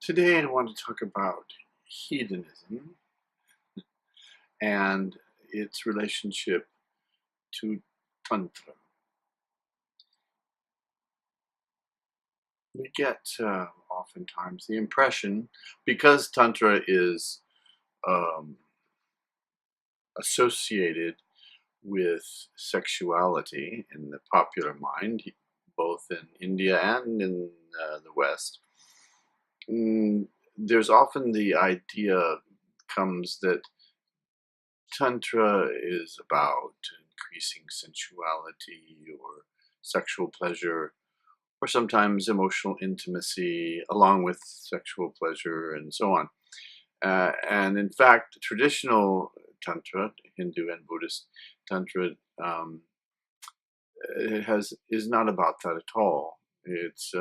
Today I want to talk about hedonism and its relationship to Tantra. We get oftentimes the impression, because Tantra is um, associated with sexuality in the popular mind, both in India and in the West, mm, there's often the idea comes that Tantra is about increasing sensuality or sexual pleasure, or sometimes emotional intimacy along with sexual pleasure, and so on. And in fact, traditional Tantra, Hindu and Buddhist Tantra, um, is not about that at all. It's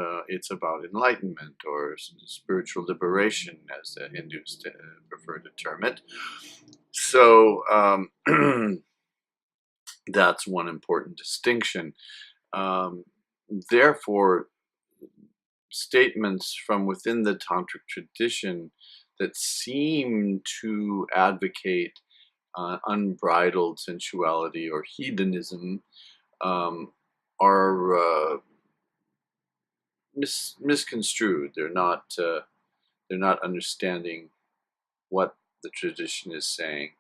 about enlightenment or spiritual liberation, as the Hindus prefer to term it. So that's one important distinction. Um, Therefore, statements from within the tantric tradition that seem to advocate unbridled sensuality or hedonism um, are misconstrued. They're not understanding what the tradition is saying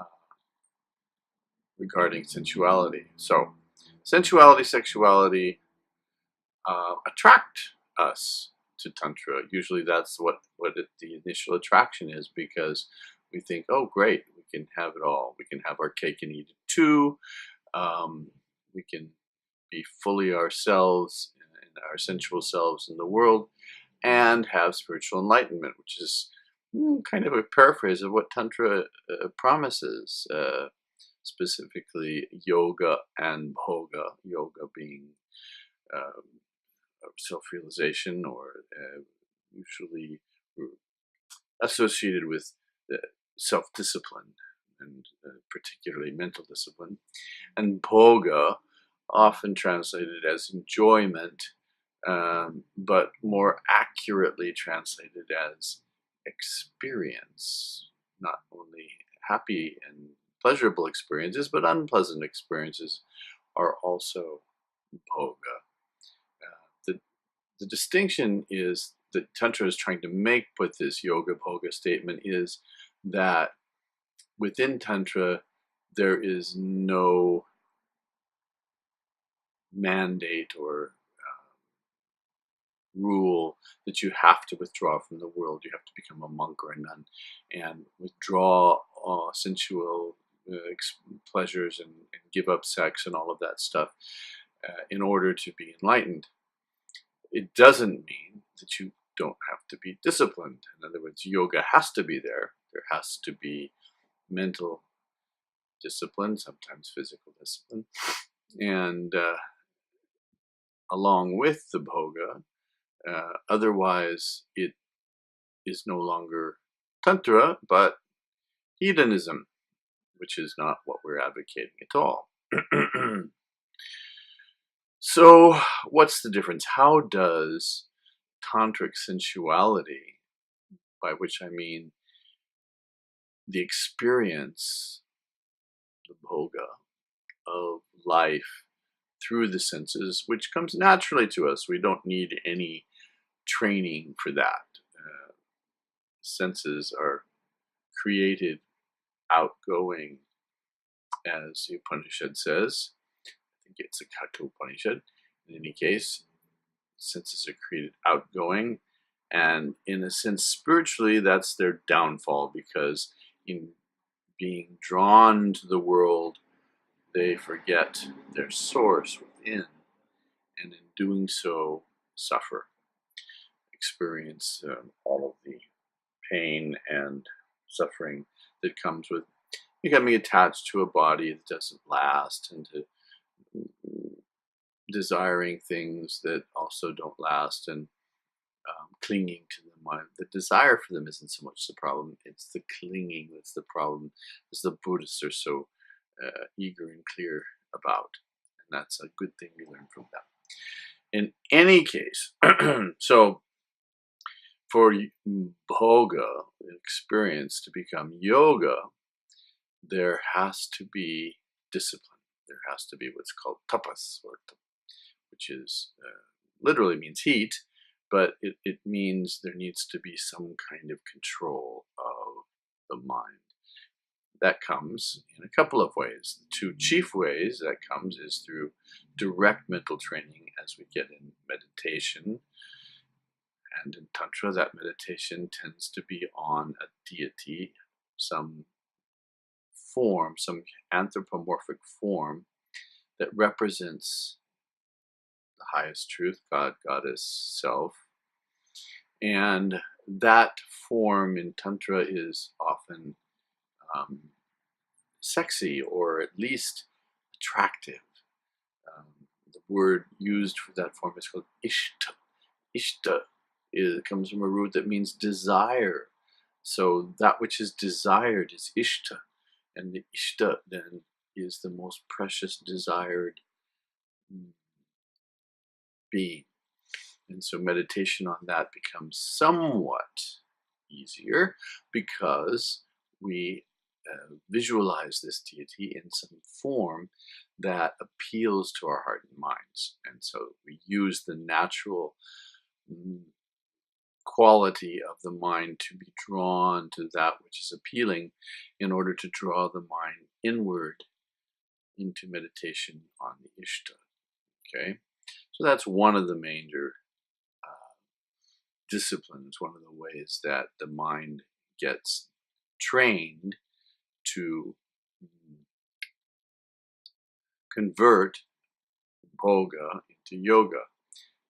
uh, regarding sensuality. So, sensuality, sexuality attract us to Tantra. Usually that's the initial attraction is, because we think, oh, great, we can have it all. We can have our cake and eat it too. Um, we can be fully ourselves and our sensual selves in the world and have spiritual enlightenment, which is kind of a paraphrase of what Tantra promises, specifically yoga and bhoga, yoga being um, self-realization, or usually associated with self-discipline, and particularly mental discipline, and bhoga, often translated as enjoyment, but more accurately translated as experience. Not only happy and pleasurable experiences, but unpleasant experiences are also bhoga. The distinction is that Tantra is trying to make with this yoga bhoga statement is that within Tantra there is no mandate or rule that you have to withdraw from the world. You have to become a monk or a nun and withdraw sensual pleasures, and give up sex and all of that stuff in order to be enlightened. It doesn't mean that you don't have to be disciplined. In other words, yoga has to be there. There has to be mental discipline, sometimes physical discipline, and along with the bhoga. Otherwise, it is no longer tantra, but hedonism, which is not what we're advocating at all. So, what's the difference? How does tantric sensuality, by which I mean the experience, the bhoga, of life through the senses, which comes naturally to us. We don't need any training for that. Senses are created outgoing, as the Upanishad says. I think it's a Katha Upanishad. In any case, senses are created outgoing, and in a sense, spiritually, that's their downfall, because in being drawn to the world, they forget their source within, and in doing so, suffer, experience all of the pain and suffering that comes with becoming attached to a body that doesn't last, and to desiring things that also don't last, and clinging to them. The desire for them isn't so much the problem, it's the clinging that's the problem, as the Buddhists are so eager and clear about. And that's a good thing we learn from them. In any case, so for bhoga experience to become yoga, there has to be discipline. There has to be what's called tapas, which is literally means heat, but it means there needs to be some kind of control of the mind. That comes in a couple of ways. The two chief ways that comes is through direct mental training as we get in meditation. And in Tantra, that meditation tends to be on a deity, some form, some anthropomorphic form that represents the highest truth, God, Goddess, Self. And that form in Tantra is often sexy, or at least attractive. The word used for that form is called ishta. Ishta comes from a root that means desire. So that which is desired is ishta. And the ishta then is the most precious desired being. And so meditation on that becomes somewhat easier because we visualize this deity in some form that appeals to our heart and minds. And so we use the natural quality of the mind to be drawn to that which is appealing in order to draw the mind inward into meditation on the Ishta. Okay? So that's one of the major disciplines, one of the ways that the mind gets trained to convert bhoga into yoga,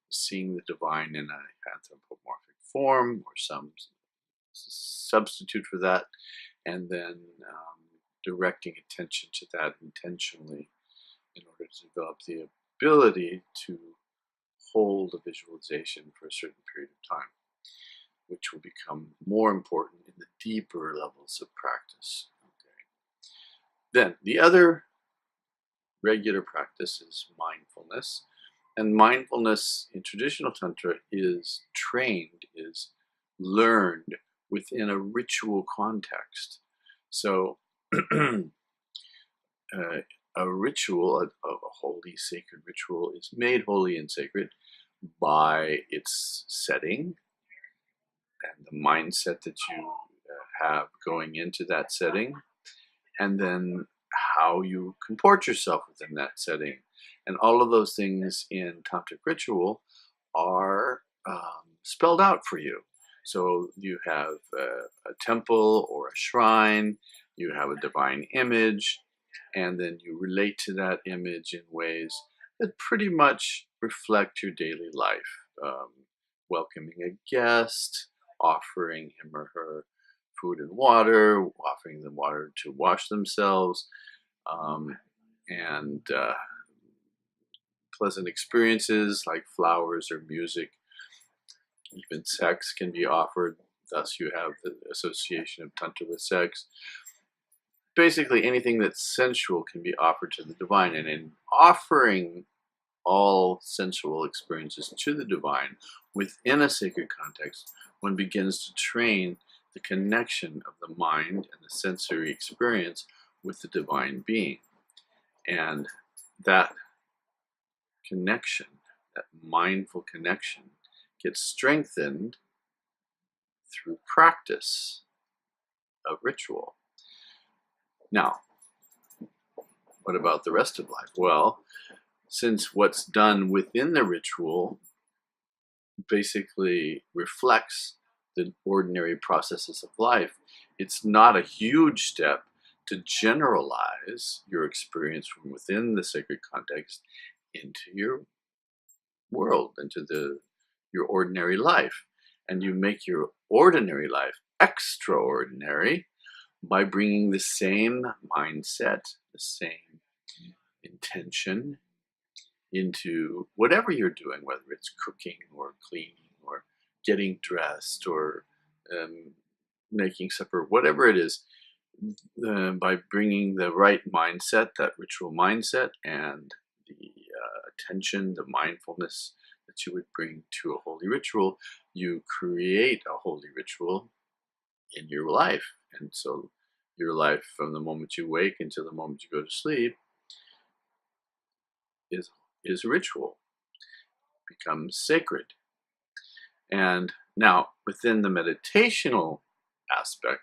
seeing the divine in an anthropomorphic form or some substitute for that, and then directing attention to that intentionally in order to develop the ability to hold a visualization for a certain period of time, which will become more important in the deeper levels of practice. Okay. Then the other regular practice is mindfulness. And mindfulness in traditional Tantra is trained, is learned within a ritual context. So a ritual, a holy, sacred ritual, is made holy and sacred by its setting and the mindset that you have going into that setting, and then how you comport yourself within that setting. And all of those things in tantric ritual are spelled out for you. So you have a temple or a shrine, you have a divine image, and then you relate to that image in ways that pretty much reflect your daily life. Welcoming a guest, offering him or her food and water, offering them water to wash themselves, and pleasant experiences like flowers or music. Even sex can be offered, thus you have the association of Tantra with sex. Basically anything that's sensual can be offered to the divine, and in offering all sensual experiences to the divine within a sacred context, one begins to train the connection of the mind and the sensory experience with the divine being. And that connection, that mindful connection, gets strengthened through practice of ritual. Now, what about the rest of life? Well, since what's done within the ritual basically reflects the ordinary processes of life, it's not a huge step to generalize your experience from within the sacred context into your world, into your ordinary life. And you make your ordinary life extraordinary by bringing the same mindset, the same intention into whatever you're doing, whether it's cooking or cleaning or getting dressed or making supper, whatever it is, by bringing the right mindset, that ritual mindset, and the attention, the mindfulness, that you would bring to a holy ritual, you create a holy ritual in your life. And so your life from the moment you wake until the moment you go to sleep is a ritual, becomes sacred. And now within the meditational aspect,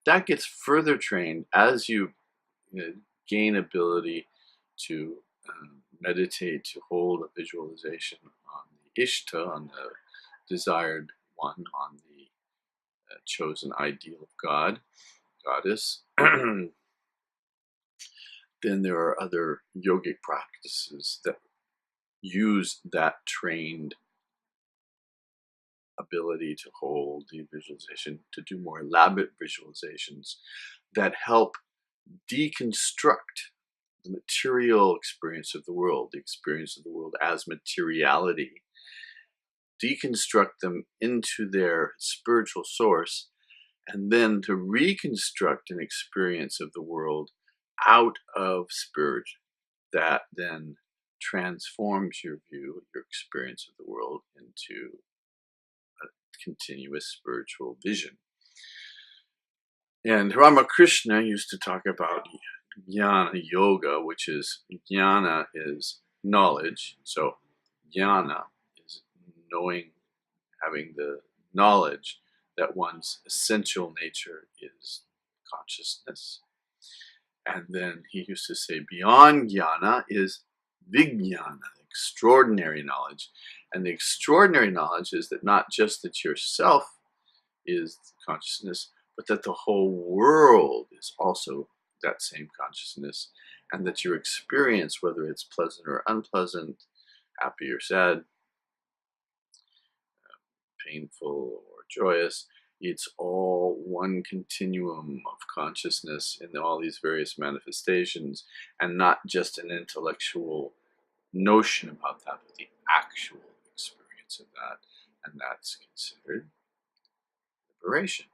that gets further trained as you gain ability to meditate, to hold a visualization on the Ishta, on the desired one, on the chosen ideal of God, goddess. Then there are other yogic practices that use that trained ability to hold the visualization, to do more elaborate visualizations that help deconstruct the material experience of the world, the experience of the world as materiality, deconstruct them into their spiritual source, and then to reconstruct an experience of the world out of spirit that then transforms your view, your experience of the world into a continuous spiritual vision. And Ramakrishna used to talk about jnana yoga, which is jnana is knowledge. So jnana is knowing, having the knowledge that one's essential nature is consciousness. And then he used to say beyond jnana is vijnana, extraordinary knowledge. And the extraordinary knowledge is that not just that yourself is consciousness, but that the whole world is also that same consciousness, and that your experience, whether it's pleasant or unpleasant, happy or sad, painful or joyous, it's all one continuum of consciousness in all these various manifestations, and not just an intellectual notion about that, but the actual experience of that. And that's considered liberation.